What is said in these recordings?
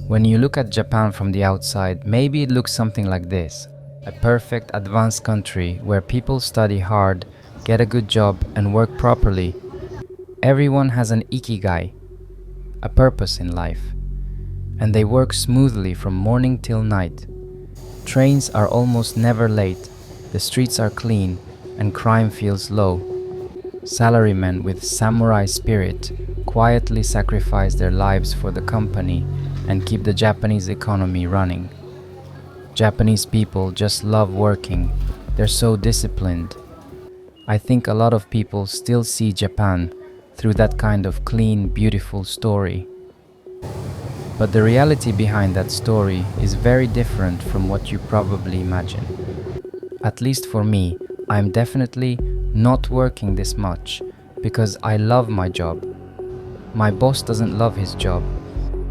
When you look at Japan from the outside, maybe it looks something like this. A perfect advanced country where people study hard, get a good job and work properly. Everyone has an ikigai, a purpose in life. And they work smoothly from morning till night. Trains are almost never late, the streets are clean, and crime feels low. Salarymen with samurai spirit quietly sacrifice their lives for the company and keep the Japanese economy running. Japanese people just love working, they're so disciplined. I think a lot of people still see Japan through that kind of clean, beautiful story. But the reality behind that story is very different from what you probably imagine. At least for me, I'm definitely not working this much because I love my job. My boss doesn't love his job.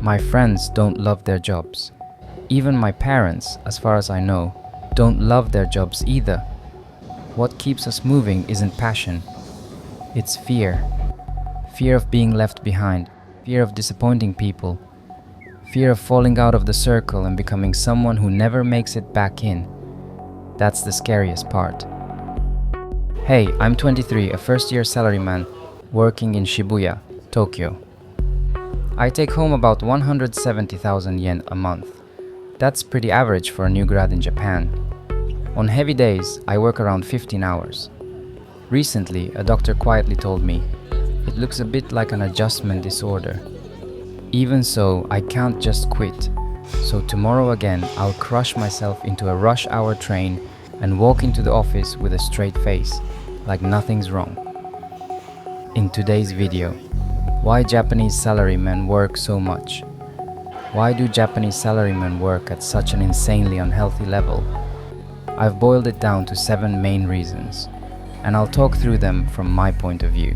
My friends don't love their jobs. Even my parents, as far as I know, don't love their jobs either. What keeps us moving isn't passion. It's fear. Fear of being left behind. Fear of disappointing people. Fear of falling out of the circle and becoming someone who never makes it back in. That's the scariest part. Hey, I'm 23, a first-year salaryman, working in Shibuya, Tokyo. I take home about 170,000 yen a month. That's pretty average for a new grad in Japan. On heavy days, I work around 15 hours. Recently, a doctor quietly told me, it looks a bit like an adjustment disorder. Even so, I can't just quit. So tomorrow again, I'll crush myself into a rush hour train and walk into the office with a straight face, like nothing's wrong. In today's video, why Japanese salarymen work so much? Why do Japanese salarymen work at such an insanely unhealthy level? I've boiled it down to 7 main reasons, and I'll talk through them from my point of view.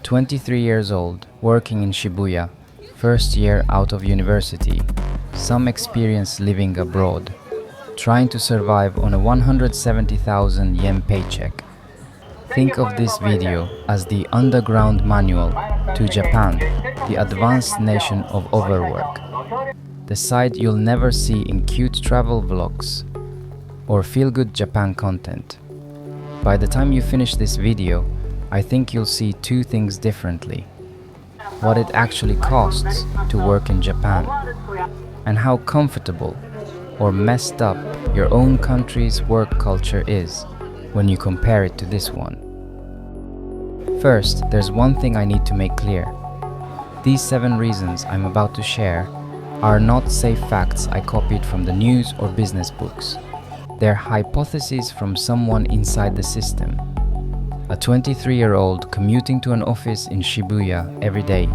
23 years old, working in Shibuya, first year out of university, some experience living abroad, trying to survive on a 170,000 yen paycheck. Think of this video as the underground manual to Japan, the advanced nation of overwork. The side you'll never see in cute travel vlogs or feel-good Japan content. By the time you finish this video, I think you'll see 2 things differently. What it actually costs to work in Japan, and how comfortable or messed up your own country's work culture is when you compare it to this one. First, there's one thing I need to make clear. These 7 reasons I'm about to share are not safe facts I copied from the news or business books. They're hypotheses from someone inside the system. A 23-year-old commuting to an office in Shibuya every day.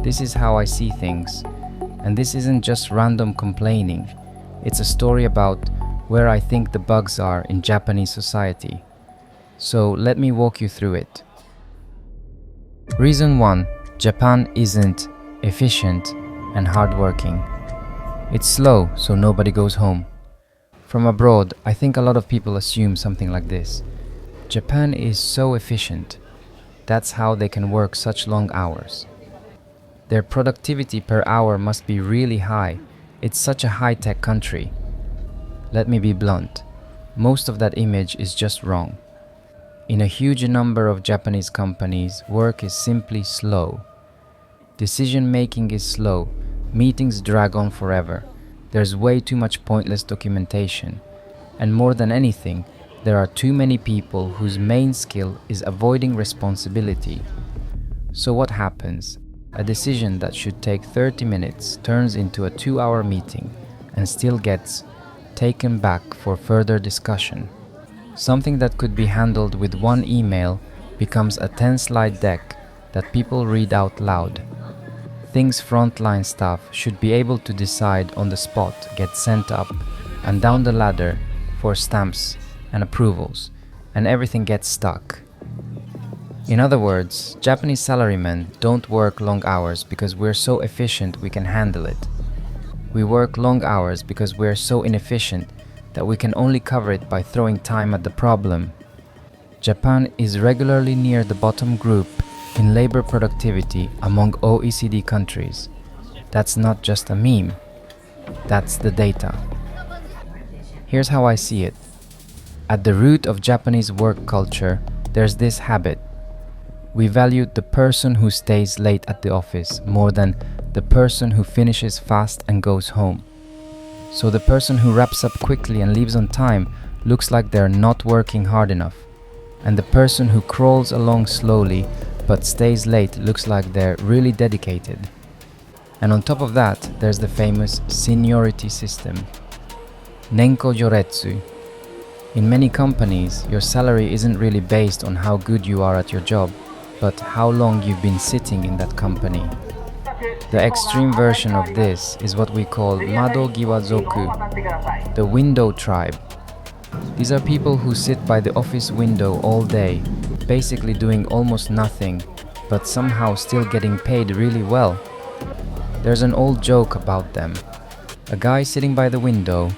This is how I see things. And this isn't just random complaining. It's a story about where I think the bugs are in Japanese society. So let me walk you through it. Reason 1. Japan isn't efficient and hardworking. It's slow, so nobody goes home. From abroad, I think a lot of people assume something like this. Japan is so efficient. That's how they can work such long hours. Their productivity per hour must be really high. It's such a high-tech country. Let me be blunt. Most of that image is just wrong. In a huge number of Japanese companies, work is simply slow. Decision-making is slow. Meetings drag on forever. There's way too much pointless documentation. And more than anything, there are too many people whose main skill is avoiding responsibility. So what happens? A decision that should take 30 minutes turns into a 2-hour meeting and still gets taken back for further discussion. Something that could be handled with 1 email becomes a 10-slide deck that people read out loud. Things frontline staff should be able to decide on the spot get sent up and down the ladder for stamps and approvals, and everything gets stuck. In other words, Japanese salarymen don't work long hours because we're so efficient we can handle it. We work long hours because we're so inefficient that we can only cover it by throwing time at the problem. Japan is regularly near the bottom group in labor productivity among OECD countries. That's not just a meme, that's the data. Here's how I see it. At the root of Japanese work culture, there's this habit. We value the person who stays late at the office more than the person who finishes fast and goes home. So the person who wraps up quickly and leaves on time looks like they're not working hard enough. And the person who crawls along slowly but stays late looks like they're really dedicated. And on top of that, there's the famous seniority system. Nenko joretsu. In many companies, your salary isn't really based on how good you are at your job, but how long you've been sitting in that company. The extreme version of this is what we call Madogiwazoku, the window tribe. These are people who sit by the office window all day, basically doing almost nothing, but somehow still getting paid really well. There's an old joke about them. A guy sitting by the window,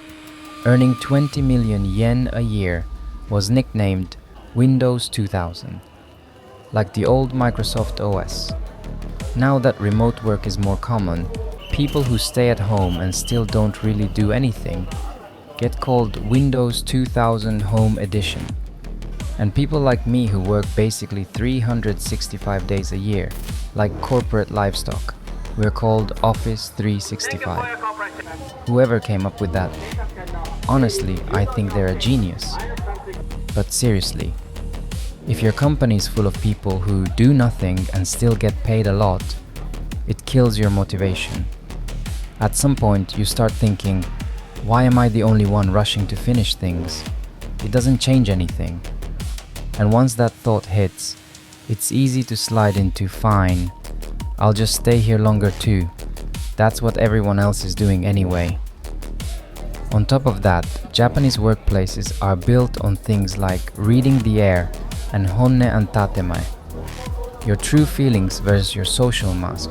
earning 20 million yen a year, was nicknamed Windows 2000, like the old Microsoft OS. Now that remote work is more common, people who stay at home and still don't really do anything get called Windows 2000 Home Edition. And people like me who work basically 365 days a year, like corporate livestock, we're called Office 365. Whoever came up with that, honestly, I think they're a genius. But seriously, if your company is full of people who do nothing and still get paid a lot, it kills your motivation. At some point, you start thinking, why am I the only one rushing to finish things? It doesn't change anything. And once that thought hits, it's easy to slide into fine, I'll just stay here longer too. That's what everyone else is doing anyway. On top of that, Japanese workplaces are built on things like reading the air and honne and tatemae, your true feelings versus your social mask.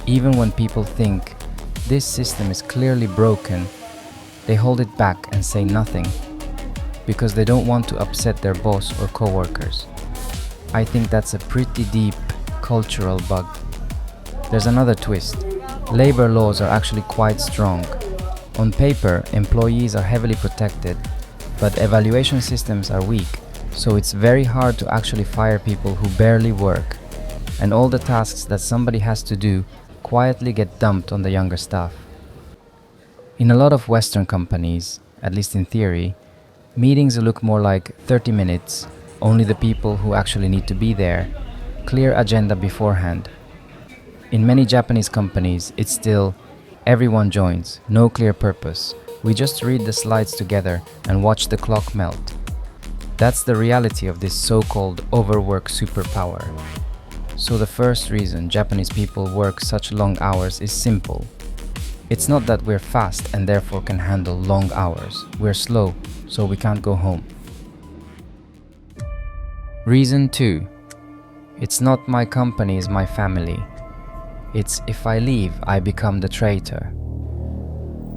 Even when people think this system is clearly broken, they hold it back and say nothing because they don't want to upset their boss or coworkers. I think that's a pretty deep cultural bug. There's another twist. Labor laws are actually quite strong. On paper, employees are heavily protected, but evaluation systems are weak, so it's very hard to actually fire people who barely work, and all the tasks that somebody has to do quietly get dumped on the younger staff. In a lot of Western companies, at least in theory, meetings look more like 30 minutes, only the people who actually need to be there, clear agenda beforehand. In many Japanese companies, it's still everyone joins, no clear purpose. We just read the slides together and watch the clock melt. That's the reality of this so-called overwork superpower. So the first reason Japanese people work such long hours is simple. It's not that we're fast and therefore can handle long hours. We're slow, so we can't go home. Reason 2. It's not my company is my family. It's if I leave, I become the traitor.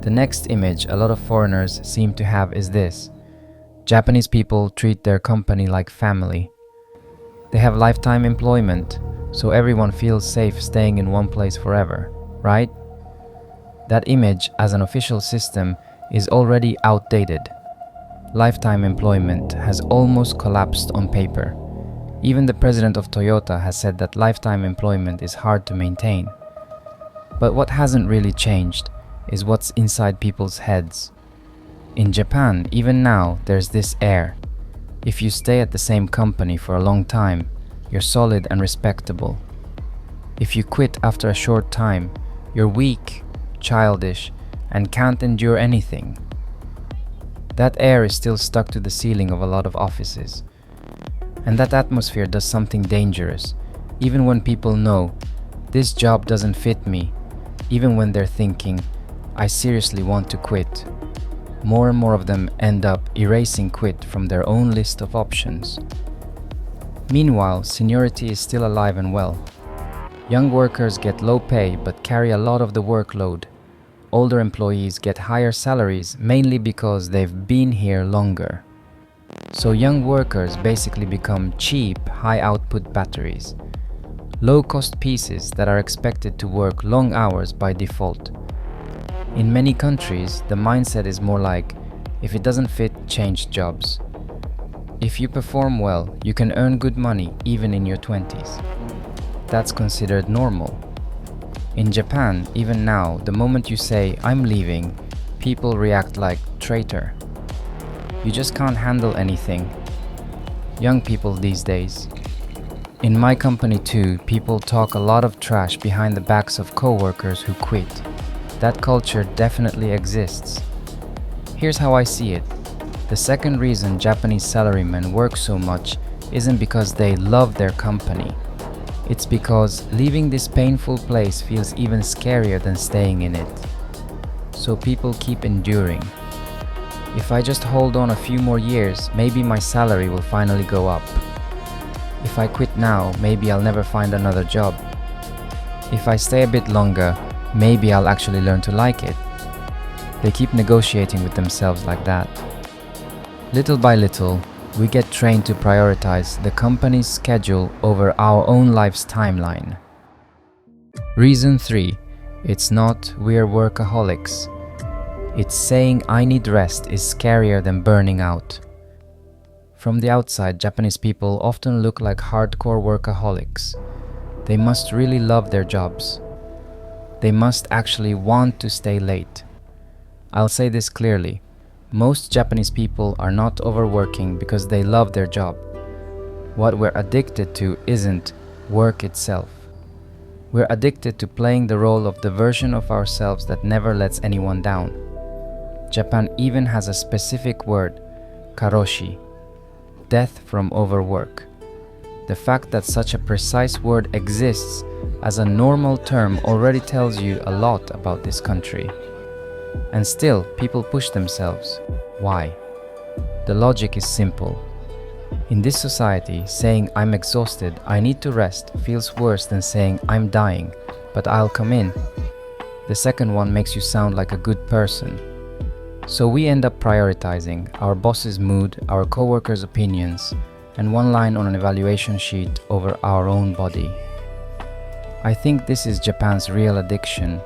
The next image a lot of foreigners seem to have is this. Japanese people treat their company like family. They have lifetime employment, so everyone feels safe staying in one place forever, right? That image as an official system is already outdated. Lifetime employment has almost collapsed on paper. Even the president of Toyota has said that lifetime employment is hard to maintain. But what hasn't really changed is what's inside people's heads. In Japan, even now, there's this air. If you stay at the same company for a long time, you're solid and respectable. If you quit after a short time, you're weak, childish, and can't endure anything. That air is still stuck to the ceiling of a lot of offices. And that atmosphere does something dangerous, even when people know, this job doesn't fit me, even when they're thinking, I seriously want to quit. More and more of them end up erasing quit from their own list of options. Meanwhile, seniority is still alive and well. Young workers get low pay but carry a lot of the workload. Older employees get higher salaries mainly because they've been here longer. So young workers basically become cheap, high-output batteries. low-cost pieces that are expected to work long hours by default. In many countries, the mindset is more like, if it doesn't fit, change jobs. If you perform well, you can earn good money even in your 20s. That's considered normal. In Japan, even now, the moment you say, "I'm leaving," people react like, "Traitor. You just can't handle anything." Young people these days. In my company too, people talk a lot of trash behind the backs of coworkers who quit. That culture definitely exists. Here's how I see it. The second reason Japanese salarymen work so much isn't because they love their company. It's because leaving this painful place feels even scarier than staying in it. So people keep enduring. If I just hold on a few more years, maybe my salary will finally go up. If I quit now, maybe I'll never find another job. If I stay a bit longer, maybe I'll actually learn to like it. They keep negotiating with themselves like that. Little by little, we get trained to prioritize the company's schedule over our own life's timeline. Reason 3. It's not we're workaholics. It's saying I need rest is scarier than burning out. From the outside, Japanese people often look like hardcore workaholics. They must really love their jobs. They must actually want to stay late. I'll say this clearly. Most Japanese people are not overworking because they love their job. What we're addicted to isn't work itself. We're addicted to playing the role of the version of ourselves that never lets anyone down. Japan even has a specific word, karoshi, death from overwork. The fact that such a precise word exists as a normal term already tells you a lot about this country. And still, people push themselves. Why? The logic is simple. In this society, saying "I'm exhausted, I need to rest" feels worse than saying "I'm dying, but I'll come in." The second one makes you sound like a good person. So we end up prioritizing our boss's mood, our coworkers' opinions, and one line on an evaluation sheet over our own body. I think this is Japan's real addiction.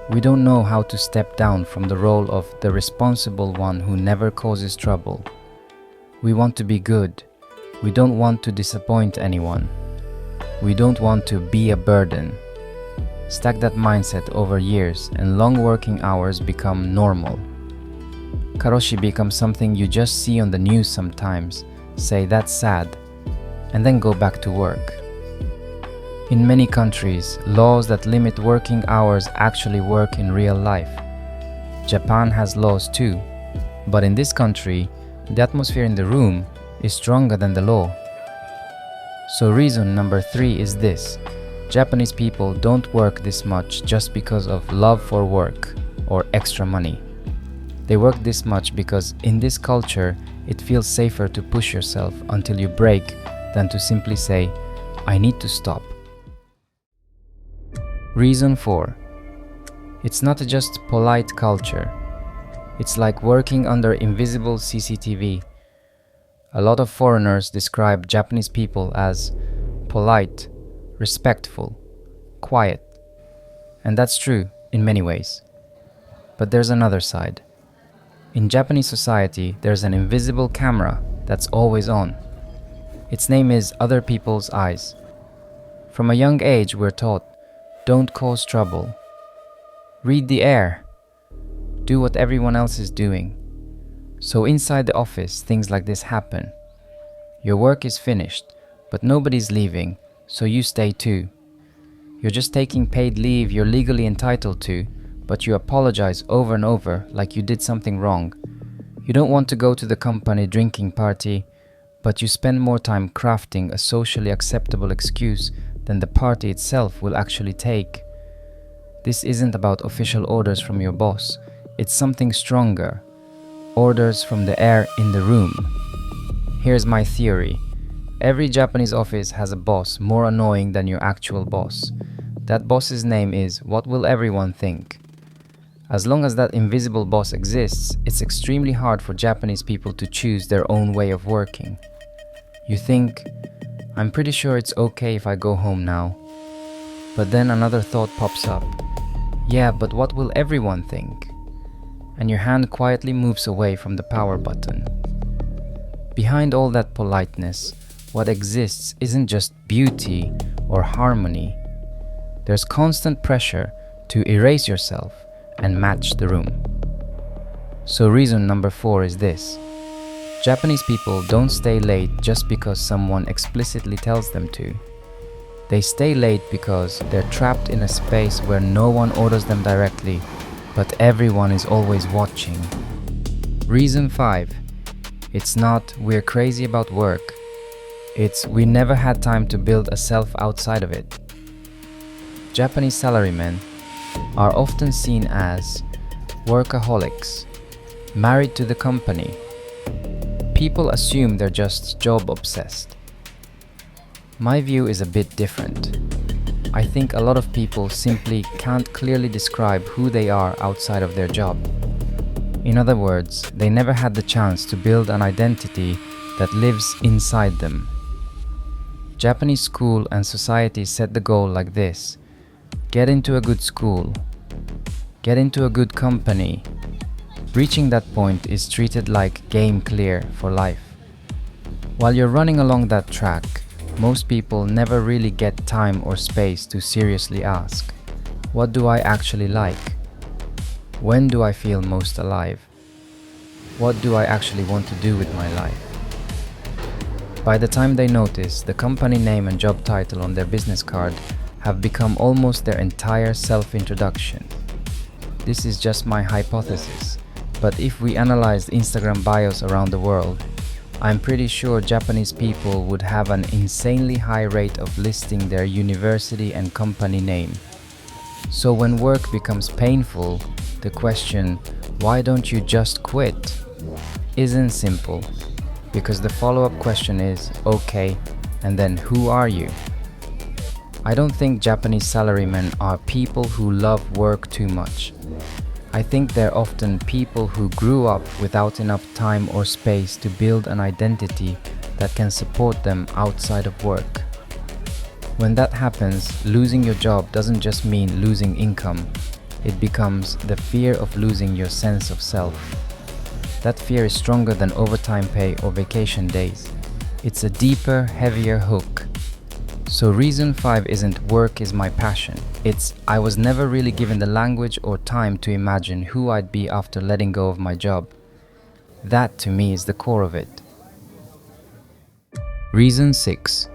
We don't know how to step down from the role of the responsible one who never causes trouble. We want to be good. We don't want to disappoint anyone. We don't want to be a burden. Stack that mindset over years and long working hours become normal. Karoshi becomes something you just see on the news sometimes, say "that's sad," and then go back to work. In many countries, laws that limit working hours actually work in real life. Japan has laws too, but in this country, the atmosphere in the room is stronger than the law. So reason number 3 is this: Japanese people don't work this much just because of love for work or extra money. They work this much because in this culture, it feels safer to push yourself until you break than to simply say, "I need to stop." Reason 4. It's not just polite culture. It's like working under invisible CCTV. A lot of foreigners describe Japanese people as polite, respectful, quiet. And that's true in many ways. But there's another side. In Japanese society, there's an invisible camera that's always on. Its name is other people's eyes. From a young age, we're taught, don't cause trouble. Read the air. Do what everyone else is doing. So inside the office, things like this happen. Your work is finished, but nobody's leaving, so you stay too. You're just taking paid leave you're legally entitled to, but you apologize over and over like you did something wrong. You don't want to go to the company drinking party, but you spend more time crafting a socially acceptable excuse than the party itself will actually take. This isn't about official orders from your boss, it's something stronger. Orders from the air in the room. Here's my theory. Every Japanese office has a boss more annoying than your actual boss. That boss's name is "What will everyone think?" As long as that invisible boss exists, it's extremely hard for Japanese people to choose their own way of working. You think, "I'm pretty sure it's okay if I go home now," But then another thought pops up. Yeah, but what will everyone think? And your hand quietly moves away from the power button. Behind all that politeness, what exists isn't just beauty or harmony. There's constant pressure to erase yourself and match the room. So reason number 4 is this. Japanese people don't stay late just because someone explicitly tells them to. They stay late because they're trapped in a space where no one orders them directly, but everyone is always watching. Reason 5. It's not we're crazy about work. It's we never had time to build a self outside of it. Japanese salarymen are often seen as workaholics, married to the company. People assume they're just job obsessed. My view is a bit different. I think a lot of people simply can't clearly describe who they are outside of their job. In other words, they never had the chance to build an identity that lives inside them. Japanese school and society set the goal like this: get into a good school, get into a good company. Reaching that point is treated like game clear for life. While you're running along that track, most people never really get time or space to seriously ask, what do I actually like? When do I feel most alive? What do I actually want to do with my life? By the time they notice, the company name and job title on their business card have become almost their entire self-introduction. This is just my hypothesis, but if we analyzed Instagram bios around the world, I'm pretty sure Japanese people would have an insanely high rate of listing their university and company name. So when work becomes painful, the question, why don't you just quit, isn't simple. Because the follow-up question is, okay, and then who are you? I don't think Japanese salarymen are people who love work too much. I think they're often people who grew up without enough time or space to build an identity that can support them outside of work. When that happens, losing your job doesn't just mean losing income. It becomes the fear of losing your sense of self. That fear is stronger than overtime pay or vacation days. It's a deeper, heavier hook. So reason 5 isn't work is my passion. It's I was never really given the language or time to imagine who I'd be after letting go of my job. That to me is the core of it. Reason 6.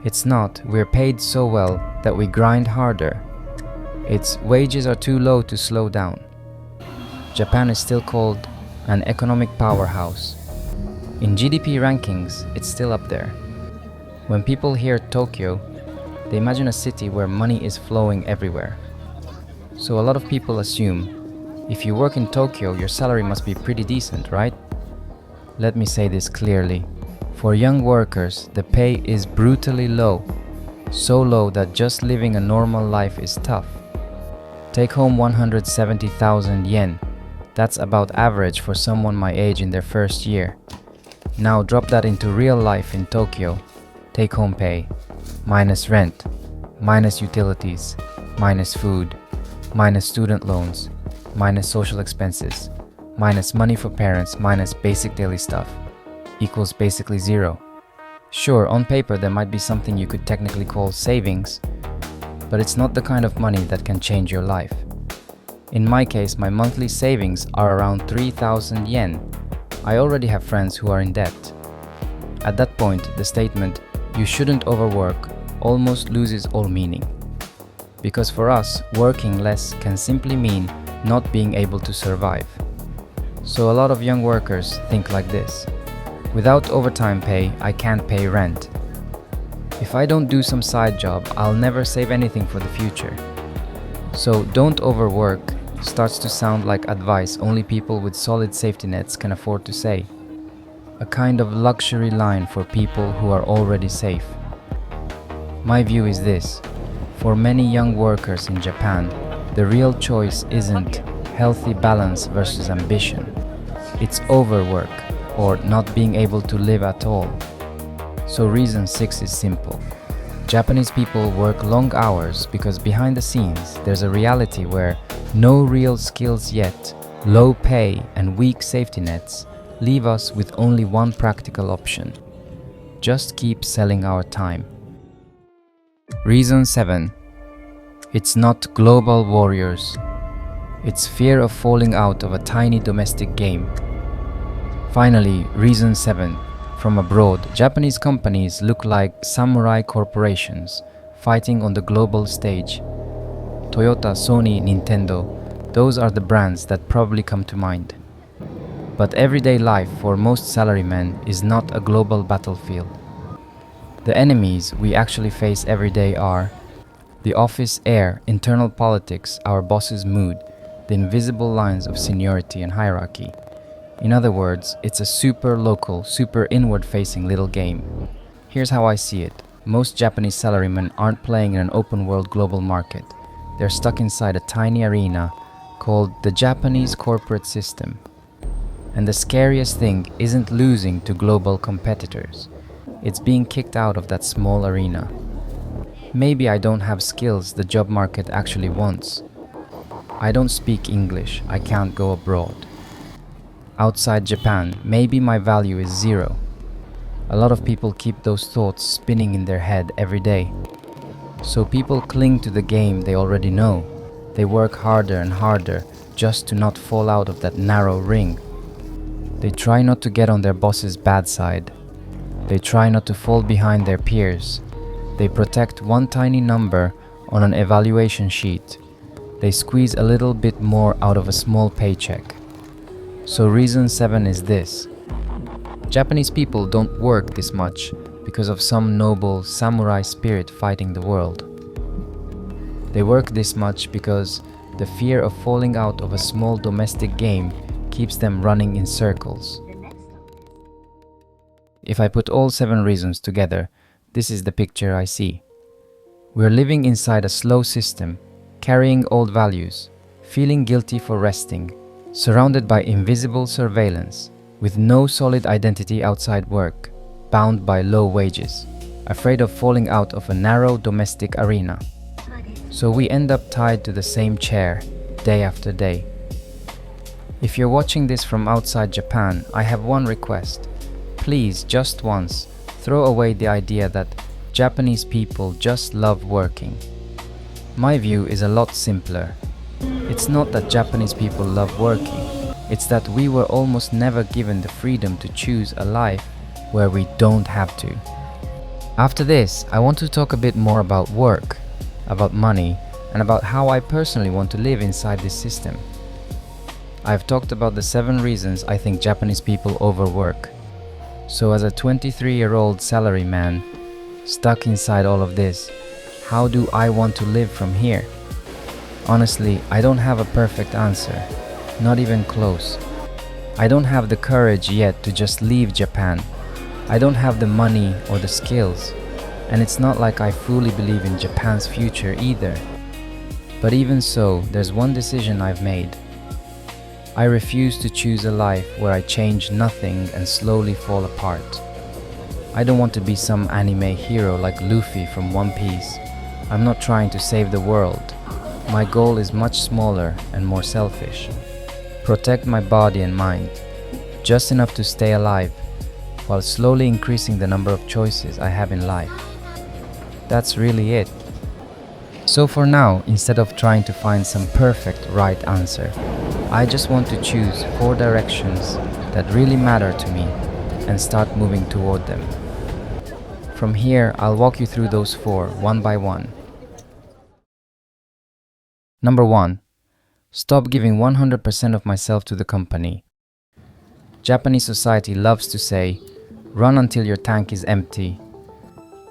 It's not we're paid so well that we grind harder. It's wages are too low to slow down. Japan is still called an economic powerhouse. In GDP rankings, it's still up there. When people hear Tokyo, they imagine a city where money is flowing everywhere. So a lot of people assume, if you work in Tokyo, your salary must be pretty decent, right? Let me say this clearly. For young workers, the pay is brutally low. So low that just living a normal life is tough. Take home 170,000 yen. That's about average for someone my age in their first year. Now drop that into real life in Tokyo. Take home pay, minus rent, minus utilities, minus food, minus student loans, minus social expenses, minus money for parents, minus basic daily stuff, equals basically zero. Sure, on paper there might be something you could technically call savings, but it's not the kind of money that can change your life. In my case, my monthly savings are around 3,000 yen. I already have friends who are in debt. At that point, the statement, "you shouldn't overwork," almost loses all meaning. Because for us, working less can simply mean not being able to survive. So a lot of young workers think like this. Without overtime pay, I can't pay rent. If I don't do some side job, I'll never save anything for the future. So don't overwork starts to sound like advice only people with solid safety nets can afford to say. A kind of luxury line for people who are already safe. My view is this. For many young workers in Japan, the real choice isn't healthy balance versus ambition. It's overwork or not being able to live at all. So reason 6 is simple. Japanese people work long hours because behind the scenes there's a reality where no real skills yet, low pay and weak safety nets leave us with only one practical option. Just keep selling our time. Reason 7. It's not global warriors. It's fear of falling out of a tiny domestic game. Finally, reason 7. From abroad, Japanese companies look like samurai corporations fighting on the global stage. Toyota, Sony, Nintendo, those are the brands that probably come to mind. But everyday life for most salarymen is not a global battlefield. The enemies we actually face every day are the office air, internal politics, our boss's mood, the invisible lines of seniority and hierarchy. In other words, it's a super local, super inward-facing little game. Here's how I see it. Most Japanese salarymen aren't playing in an open-world global market. They're stuck inside a tiny arena called the Japanese corporate system. And the scariest thing isn't losing to global competitors. It's being kicked out of that small arena. Maybe I don't have skills the job market actually wants. I don't speak English, I can't go abroad. Outside Japan, maybe my value is 0. A lot of people keep those thoughts spinning in their head every day. So people cling to the game they already know. They work harder and harder just to not fall out of that narrow ring. They try not to get on their boss's bad side. They try not to fall behind their peers. They protect one tiny number on an evaluation sheet. They squeeze a little bit more out of a small paycheck. So reason 7 is this. Japanese people don't work this much because of some noble samurai spirit fighting the world. They work this much because the fear of falling out of a small domestic game keeps them running in circles. If I put all 7 reasons together, this is the picture I see. We're living inside a slow system, carrying old values, feeling guilty for resting, surrounded by invisible surveillance, with no solid identity outside work, bound by low wages, afraid of falling out of a narrow domestic arena. So we end up tied to the same chair, day after day. If you're watching this from outside Japan, I have one request. Please, just once, throw away the idea that Japanese people just love working. My view is a lot simpler. It's not that Japanese people love working, it's that we were almost never given the freedom to choose a life where we don't have to. After this, I want to talk a bit more about work, about money, and about how I personally want to live inside this system. I've talked about the 7 reasons I think Japanese people overwork. So as a 23-year-old salaryman, stuck inside all of this, how do I want to live from here? Honestly, I don't have a perfect answer, not even close. I don't have the courage yet to just leave Japan. I don't have the money or the skills, and it's not like I fully believe in Japan's future either. But even so, there's one decision I've made. I refuse to choose a life where I change nothing and slowly fall apart. I don't want to be some anime hero like Luffy from One Piece. I'm not trying to save the world. My goal is much smaller and more selfish. Protect my body and mind, just enough to stay alive, while slowly increasing the number of choices I have in life. That's really it. So for now, instead of trying to find some perfect right answer, I just want to choose 4 directions that really matter to me and start moving toward them. From here, I'll walk you through those 4 one by one. Number 1. Stop giving 100% of myself to the company. Japanese society loves to say, run until your tank is empty.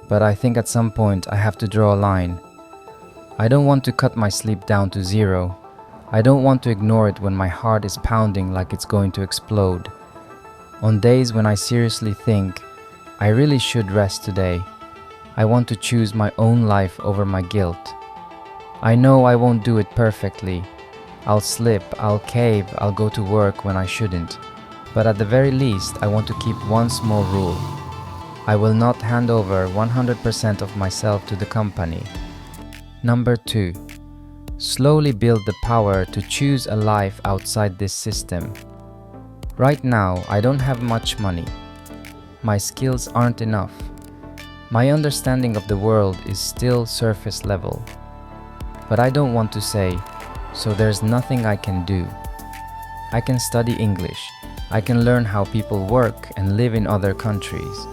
But I think at some point I have to draw a line. I don't want to cut my sleep down to 0. I don't want to ignore it when my heart is pounding like it's going to explode. On days when I seriously think, I really should rest today, I want to choose my own life over my guilt. I know I won't do it perfectly. I'll slip, I'll cave, I'll go to work when I shouldn't. But at the very least, I want to keep one small rule. I will not hand over 100% of myself to the company. Number 2. Slowly build the power to choose a life outside this system. Right now, I don't have much money. My skills aren't enough. My understanding of the world is still surface level. But I don't want to say, so there's nothing I can do. I can study English. I can learn how people work and live in other countries.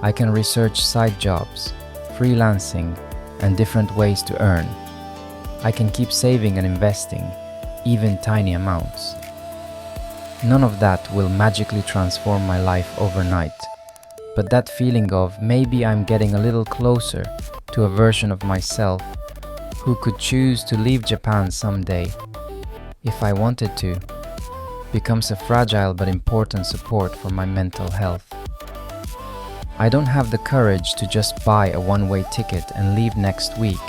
I can research side jobs, freelancing, and different ways to earn. I can keep saving and investing, even tiny amounts. None of that will magically transform my life overnight, but that feeling of maybe I'm getting a little closer to a version of myself who could choose to leave Japan someday, if I wanted to, becomes a fragile but important support for my mental health. I don't have the courage to just buy a one-way ticket and leave next week.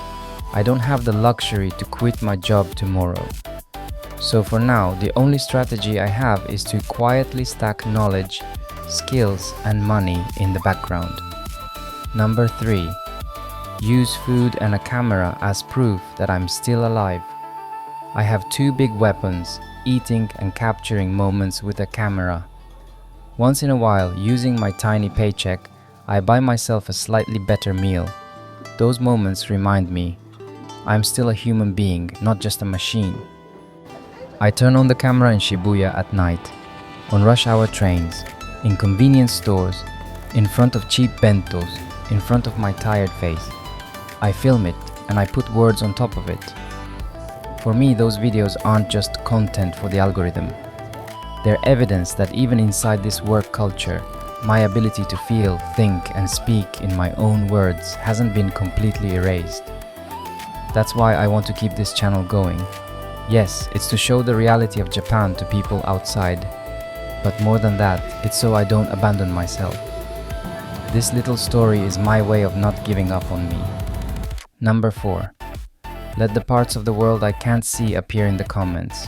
I don't have the luxury to quit my job tomorrow. So for now, the only strategy I have is to quietly stack knowledge, skills, and money in the background. Number 3. Use food and a camera as proof that I'm still alive. I have 2 big weapons, eating and capturing moments with a camera. Once in a while, using my tiny paycheck, I buy myself a slightly better meal. Those moments remind me, I'm still a human being, not just a machine. I turn on the camera in Shibuya at night, on rush hour trains, in convenience stores, in front of cheap bentos, in front of my tired face. I film it and I put words on top of it. For me, those videos aren't just content for the algorithm. They're evidence that even inside this work culture, my ability to feel, think, and speak in my own words hasn't been completely erased. That's why I want to keep this channel going. Yes, it's to show the reality of Japan to people outside. But more than that, it's so I don't abandon myself. This little story is my way of not giving up on me. Number 4. Let the parts of the world I can't see appear in the comments.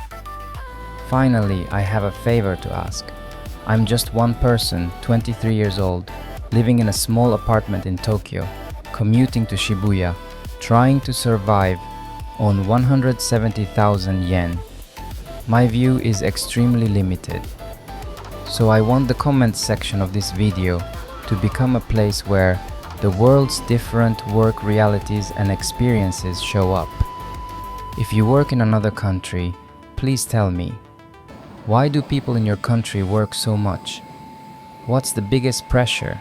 Finally, I have a favor to ask. I'm just one person, 23 years old, living in a small apartment in Tokyo, commuting to Shibuya, trying to survive on 170,000 yen. My view is extremely limited. So I want the comments section of this video to become a place where the world's different work realities and experiences show up. If you work in another country, please tell me, why do people in your country work so much? What's the biggest pressure?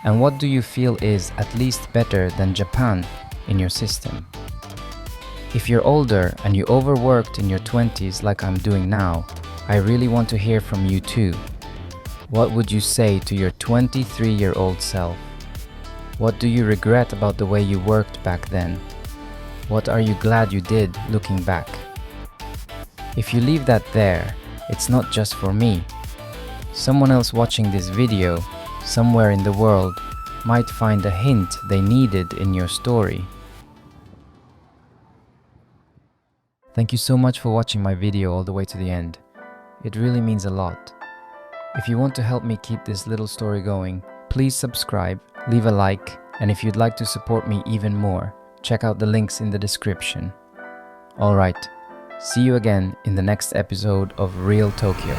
And what do you feel is at least better than Japan in your system? If you're older and you overworked in your 20s like I'm doing now, I really want to hear from you too. What would you say to your 23-year-old self? What do you regret about the way you worked back then? What are you glad you did looking back? If you leave that there, it's not just for me. Someone else watching this video, somewhere in the world, might find a hint they needed in your story. Thank you so much for watching my video all the way to the end. It really means a lot. If you want to help me keep this little story going, please subscribe, leave a like, and if you'd like to support me even more, check out the links in the description. Alright, see you again in the next episode of Real Tokyo.